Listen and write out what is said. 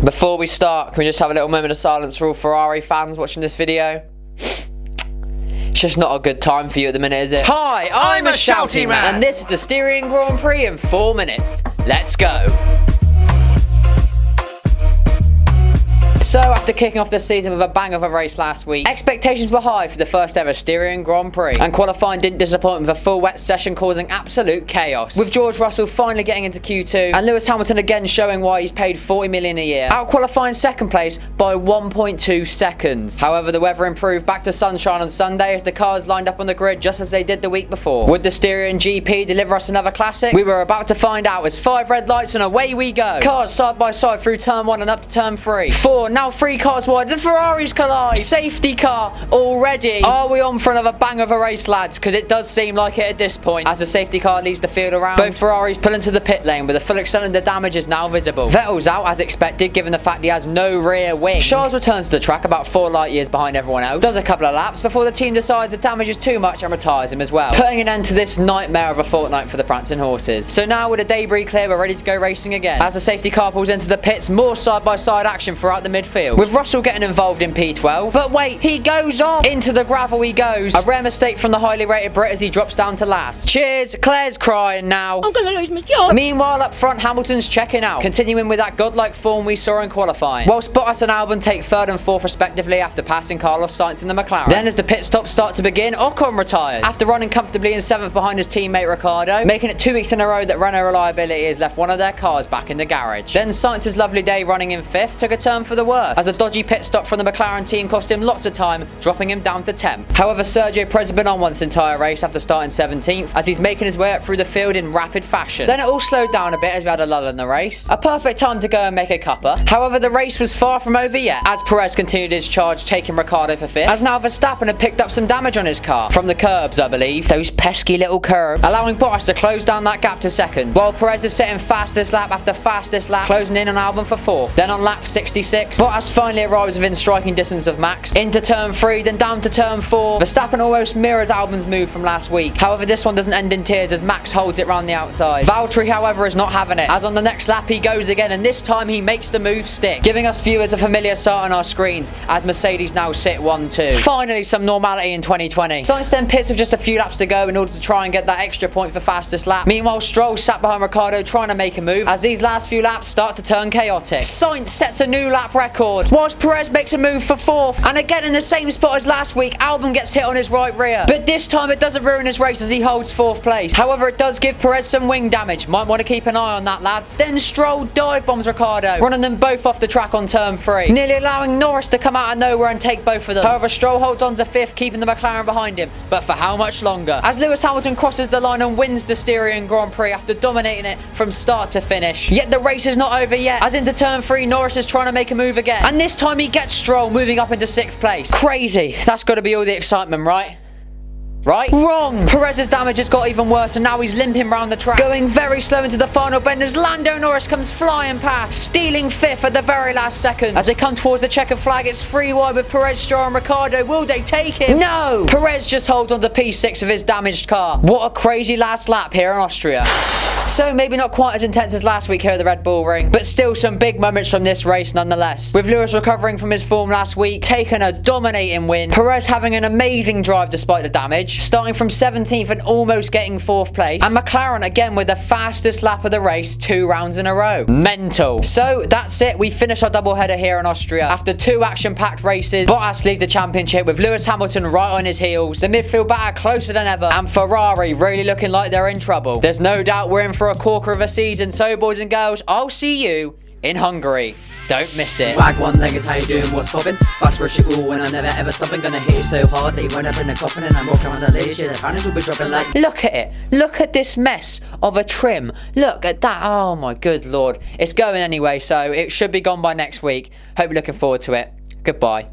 Before we start, can we just have a little moment of silence for all Ferrari fans watching this video? It's just not a good time for you at the minute, is it? Hi, I'm a shouty man, and this is the Styrian Grand Prix in 4 minutes. Let's go. So, after kicking off the season with a bang of a race last week, expectations were high for the first ever Styrian Grand Prix, and qualifying didn't disappoint with a full wet session causing absolute chaos, with George Russell finally getting into Q2, and Lewis Hamilton again showing why he's paid $40 million a year, out-qualifying second place by 1.2 seconds. However, the weather improved back to sunshine on Sunday as the cars lined up on the grid just as they did the week before. Would the Styrian GP deliver us another classic? We were about to find out. It's 5 red lights and away we go. Cars side by side through turn 1 and up to turn 3. 4, now 3 cars wide, the Ferraris collide. Safety car already. Are we on for another bang of a race, lads? Because it does seem like it at this point. As the safety car leads the field around, both Ferraris pull into the pit lane, with the full extent of the damage is now visible. Vettel's out as expected, given the fact he has no rear wing. Charles returns to the track about 4 light years behind everyone else, does a couple of laps before the team decides the damage is too much and retires him as well, putting an end to this nightmare of a fortnight for the prancing horses. So now with the debris clear, we're ready to go racing again. As the safety car pulls into the pits, more side-by-side action throughout the midfield, with Russell getting involved in P12. But wait, he goes off! Into the gravel he goes. A rare mistake from the highly rated Brit as he drops down to last. Cheers! Claire's crying now. I'm gonna lose my job. Meanwhile, up front, Hamilton's checking out, continuing with that godlike form we saw in qualifying, whilst Bottas and Albon take 3rd and 4th respectively after passing Carlos Sainz in the McLaren. Then as the pit stops start to begin, Ocon retires, after running comfortably in 7th behind his teammate Ricciardo, making it 2 weeks in a row that Renault reliability has left one of their cars back in the garage. Then Sainz's lovely day running in 5th took a turn for the worse, as a dodgy pit stop from the McLaren team cost him lots of time, dropping him down to 10th. However, Sergio Perez has been on this entire race after starting 17th, as he's making his way up through the field in rapid fashion. Then it all slowed down a bit as we had a lull in the race. A perfect time to go and make a cuppa. However, the race was far from over yet, as Perez continued his charge, taking Ricciardo for 5th, as now Verstappen had picked up some damage on his car, from the curbs I believe, those pesky little curbs, allowing Bottas to close down that gap to 2nd, while Perez is setting fastest lap after fastest lap, closing in on Albon for 4th. Then on lap 66, Bottas finally arrives within striking distance of Max, into turn 3, then down to turn 4. Verstappen almost mirrors Albon's move from last week. However, this one doesn't end in tears as Max holds it round the outside. Valtteri, however, is not having it, as on the next lap he goes again, and this time he makes the move stick, giving us viewers a familiar sight on our screens as Mercedes now sit 1-2. Finally, some normality in 2020. Sainz then pits with just a few laps to go in order to try and get that extra point for fastest lap. Meanwhile, Stroll sat behind Ricciardo trying to make a move, as these last few laps start to turn chaotic. Sainz sets a new lap record, whilst Perez makes a move for 4th, and again in the same spot as last week, Albon gets hit on his right rear, but this time it doesn't ruin his race as he holds 4th place. However, it does give Perez some wing damage. Might want to keep an eye on that, lads. Then Stroll dive bombs Ricciardo, running them both off the track on turn 3, nearly allowing Norris to come out of nowhere and take both of them. However, Stroll holds on to 5th, keeping the McLaren behind him, but for how much longer? As Lewis Hamilton crosses the line and wins the Styrian Grand Prix after dominating it from start to finish. Yet the race is not over yet, as into turn 3, Norris is trying to make a move again, and this time he gets Stroll, moving up into 6th place. Crazy. That's got to be all the excitement, right? Right? Wrong! Perez's damage has got even worse, and now he's limping round the track, going very slow into the final bend as Lando Norris comes flying past, stealing 5th at the very last second. As they come towards the checkered flag, it's 3 wide with Perez, Stroll and Ricciardo. Will they take him? No! Perez just holds on to P6 of his damaged car. What a crazy last lap here in Austria. So maybe not quite as intense as last week here at the Red Bull Ring, but still some big moments from this race nonetheless. With Lewis recovering from his form last week, taking a dominating win, Perez having an amazing drive despite the damage, starting from 17th and almost getting 4th place, and McLaren again with the fastest lap of the race 2 rounds in a row. Mental. So that's it, we finish our double header here in Austria. After 2 action-packed races, Bottas leads the championship with Lewis Hamilton right on his heels, the midfield battle closer than ever, and Ferrari really looking like they're in trouble. There's no doubt we're in for a corker of a season, so boys and girls, I'll see you in Hungary. Don't miss it. Wag one leg is how you doing, what's poppin'? Fast rush it all and I'm never ever stopping. Gonna hit you so hard that you won't open the coffin. And I'm walking around the lady shit, the panels will be dropping like. Look at it. Look at this mess of a trim. Look at that. Oh my good lord. It's going anyway, so it should be gone by next week. Hope you're looking forward to it. Goodbye.